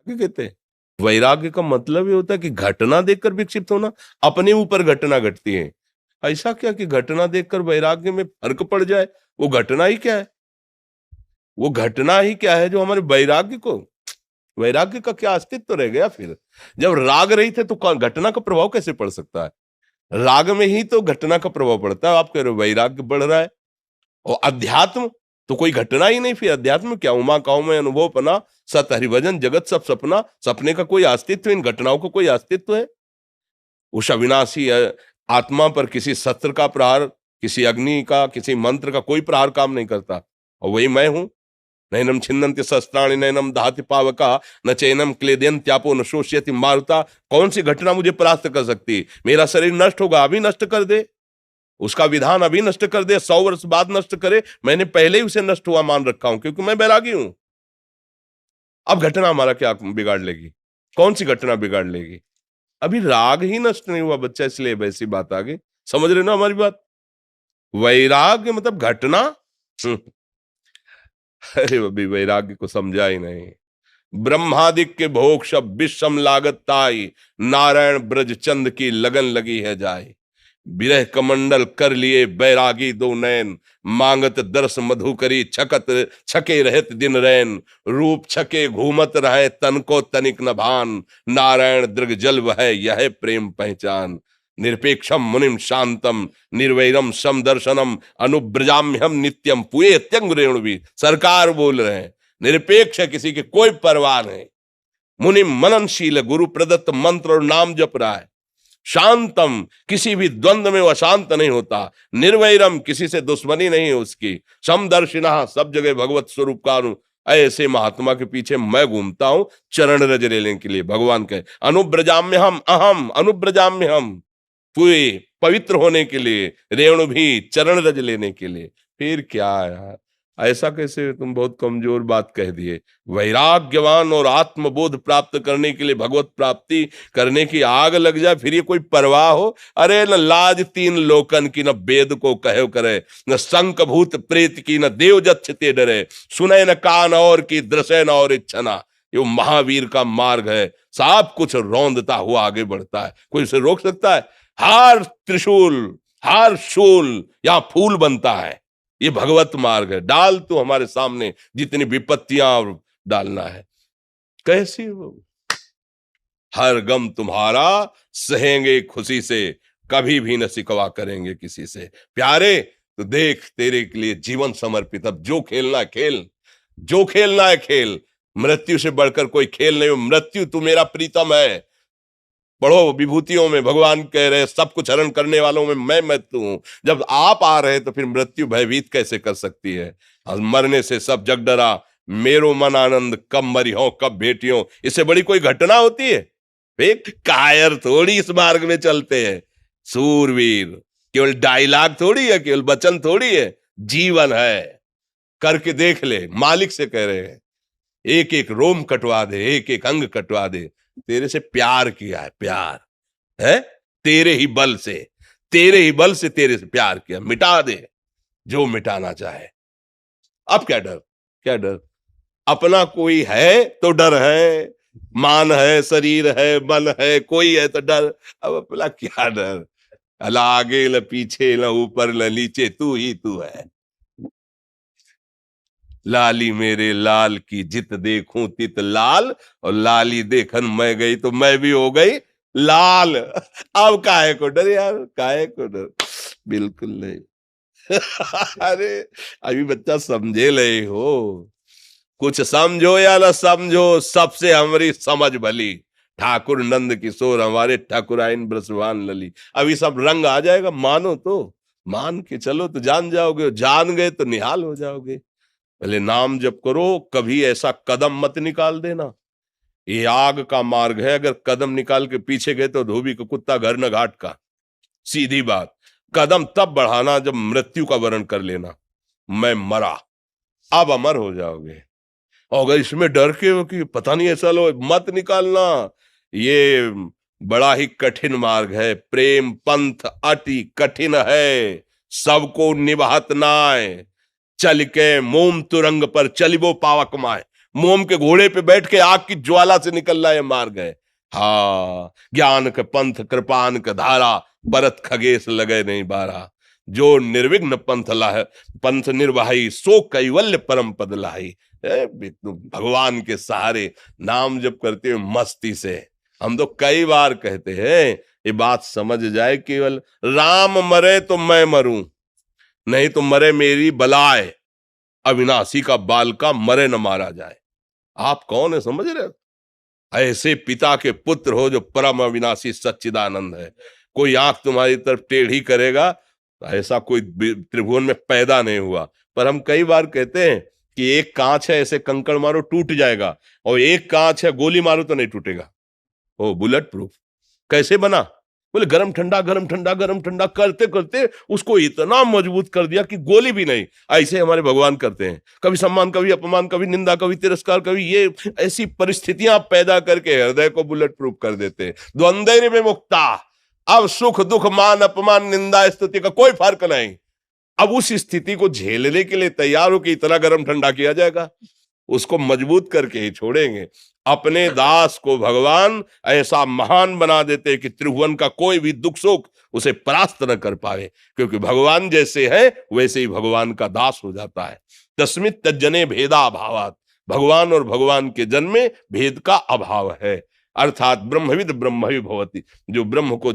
कहते हैं वैराग्य का मतलब ये होता है कि घटना देखकर विक्षिप्त होना, अपने ऊपर घटना घटती है। ऐसा क्या कि घटना देखकर वैराग्य में फर्क पड़ जाए? वो घटना ही क्या है? वो घटना ही क्या है जो हमारे वैराग्य को, वैराग्य का क्या अस्तित्व रह गया फिर? जब राग रही थे तो घटना का प्रभाव कैसे पड़ सकता है? राग में ही तो घटना का प्रभाव पड़ता है। आप कह रहे हो वैराग्य बढ़ रहा है, और अध्यात्म तो कोई घटना ही नहीं। फिर अध्यात्म क्या? उमा काऊ में अनुभव पना, सत हरिभजन जगत सब सपना। सपने का कोई अस्तित्व, इन घटनाओं का कोई अस्तित्व है? उस अविनाशी आत्मा पर किसी शस्त्र का प्रहार, किसी अग्नि का, किसी मंत्र का कोई प्रहार काम नहीं करता, और वही मैं हूं। नैनम छिन्नन्ति शस्त्राणि नैनम दहति पावका न चैनम क्लेदयन्त्यापो न शोष्यति मारुता। कौन सी घटना मुझे परास्त कर सकती? मेरा शरीर नष्ट होगा, अभी नष्ट कर दे, उसका विधान अभी नष्ट कर दे, 100 वर्ष बाद नष्ट करे, मैंने पहले ही उसे नष्ट हुआ मान रखा हूं, क्योंकि मैं बैरागी हूं। अब घटना हमारा क्या बिगाड़ लेगी? कौन सी घटना बिगाड़ लेगी? अभी राग ही नष्ट नहीं हुआ बच्चा, इसलिए वैसी बात आ गई। समझ रहे हो ना हमारी बात? वैराग्य मतलब घटना। हम्म, अरे अभी वैराग्य को समझा ही नहीं। ब्रह्मादिक के भोग सब विषम लागत ताई, नारायण ब्रज चंद की लगन लगी है जाए। विरह कमंडल कर लिए बैरागी दो नैन, मांगत दर्श मधु करी छकत छके रहत दिन रैन। रूप छके घूमत रहे तन को तनिक न भान, नारायण दृग जल वह यह प्रेम पहचान। निरपेक्षम मुनिम शांतम निर्वैरम सम दर्शनम अनुब्रजाम्यहम नित्यम पुए त्यंग रेणु भी। सरकार बोल रहे हैं निरपेक्ष है, किसी की कोई परवाह नहीं। मुनिम मननशील, गुरु प्रदत्त मंत्र और नाम जप रहा है। शांतम, किसी भी द्वंद्व में वो अशांत नहीं होता। निर्वैरम, किसी से दुश्मनी नहीं है उसकी। समदर्शिना, सब जगह भगवत स्वरूप का ऐसे महात्मा के पीछे मैं घूमता हूं चरण रज लेने के लिए। भगवान कहे अनुब्रजाम्य हम अहम, अनुब्रजाम्य हम, पूरे पवित्र होने के लिए, रेणु भी चरण रज लेने के लिए। फिर क्या यार, ऐसा कैसे? तुम बहुत कमजोर बात कह दिए। वैराग्यवान और आत्मबोध प्राप्त करने के लिए भगवत प्राप्ति करने की आग लग जाए, फिर ये कोई परवाह हो? अरे न लाज तीन लोकन की, न वेद को कहो करे, न शंख भूत प्रेत की, न देव जच्छते डरे। सुने न कान और की, दृश्य न और इच्छना। ये महावीर का मार्ग है, सब कुछ रौंदता हुआ आगे बढ़ता है। कोई उसे रोक सकता है? हार त्रिशूल, हार शूल, यहां फूल बनता है। ये भगवत मार्ग है। डाल तो हमारे सामने जितनी विपत्तियां डालना है। कैसी वो? हर गम तुम्हारा सहेंगे खुशी से, कभी भी न सिकवा करेंगे किसी से। प्यारे तो देख, तेरे के लिए जीवन समर्पित। अब जो खेलना है खेल, जो खेलना है खेल। मृत्यु से बढ़कर कोई खेल नहीं। मृत्यु तू मेरा प्रीतम है। पढ़ो विभूतियों में भगवान कह रहे सब कुछ हरण करने वालों में मैं मृत्यु हूं। जब आप आ रहे तो फिर मृत्यु भयभीत कैसे कर सकती है? और मरने से सब जग डरा, मेरो मन आनंद, कब मरी हो कब भेटियों। इससे बड़ी कोई घटना होती है? कायर थोड़ी इस मार्ग में चलते हैं। सूरवीर केवल डायलॉग थोड़ी है, केवल वचन थोड़ी है, जीवन है। करके देख ले, मालिक से कह रहे हैं। एक एक रोम कटवा दे, एक एक अंग कटवा दे। तेरे से प्यार किया है, प्यार है तेरे ही बल से, तेरे ही बल से तेरे से प्यार किया। मिटा दे जो मिटाना चाहे। अब क्या डर, क्या डर? अपना कोई है तो डर है, मान है, शरीर है, मन है, कोई है तो डर। अब अपना क्या डर? अला आगे न पीछे, न ऊपर न नीचे, तू ही तू है। लाली मेरे लाल की जित देखूं तित लाल, और लाली देखन मैं गई तो मैं भी हो गई लाल। अब काहे को डर यार, काहे को डर? बिल्कुल नहीं। अरे अभी बच्चा समझे ले हो। कुछ समझो या ना समझो, सबसे हमारी समझ भली। ठाकुर नंद किशोर हमारे ठाकुराइन ब्रसवान लली। अभी सब रंग आ जाएगा, मानो तो मान के चलो तो जान जाओगे, जान गए तो निहाल हो जाओगे। पहले नाम जप करो, कभी ऐसा कदम मत निकाल देना। ये आग का मार्ग है, अगर कदम निकाल के पीछे गए तो धोबी का कुत्ता घर न घाट का। सीधी बात। कदम तब बढ़ाना जब मृत्यु का वर्ण कर लेना, मैं मरा, अब अमर हो जाओगे। और अगर इसमें डर के कि पता नहीं ऐसा लो, मत निकालना। ये बड़ा ही कठिन मार्ग है। प्रेम पंथ अति कठिन है, सबको निभात नाय। चल के मोम तुरंग पर चलिबो पावक माए। मोम के घोड़े पे बैठ के आग की ज्वाला से निकल रहा है, मार गए। हाँ, ज्ञान के पंथ कृपान के धारा, परत खगेश लगे नहीं बारा। जो निर्विघ्न पंथ निर्वाही, सो कैवल्य परम पद लाही। भगवान के सहारे नाम जप करते हुए मस्ती से। हम तो कई बार कहते हैं, ये बात समझ जाए, केवल राम मरे तो मैं मरूं, नहीं तो मरे मेरी बलाए, अविनाशी का बाल का मरे न मारा जाए। आप कौन है, समझ रहे हो? ऐसे पिता के पुत्र हो जो परम अविनाशी सच्चिदानंद है। कोई आंख तुम्हारी तरफ टेढ़ी करेगा, ऐसा कोई त्रिभुवन में पैदा नहीं हुआ। पर हम कई बार कहते हैं कि एक कांच है, ऐसे कंकड़ मारो टूट जाएगा, और एक कांच है गोली मारो तो नहीं टूटेगा। ओ बुलेट प्रूफ कैसे बना? बोले गरम ठंडा गरम ठंडा गरम ठंडा करते करते उसको इतना मजबूत कर दिया कि गोली भी नहीं। ऐसे हमारे भगवान करते हैं, कभी सम्मान, कभी अपमान, कभी निंदा, कभी तिरस्कार, कभी ये ऐसी परिस्थितियां पैदा करके हृदय को बुलेट प्रूफ कर देते हैं। द्वंद्व में मुक्ता, अब सुख दुख मान अपमान निंदा स्तुति का कोई फर्क नहीं। अब उस स्थिति को झेलने के लिए तैयार हो कि इतना गरम ठंडा किया जाएगा, उसको मजबूत करके ही छोड़ेंगे। अपने दास को भगवान ऐसा महान बना देते कि त्रिभुवन का कोई भी दुख सुख उसे परास्त न कर पाए, क्योंकि भगवान जैसे है वैसे ही भगवान का दास हो जाता है। तस्मित् तज्जने भेदा भावात, भगवान और भगवान के जन में भेद का अभाव है। अर्थात ब्रह्मविद ब्रह्मवि भवति, जो ब्रह्म को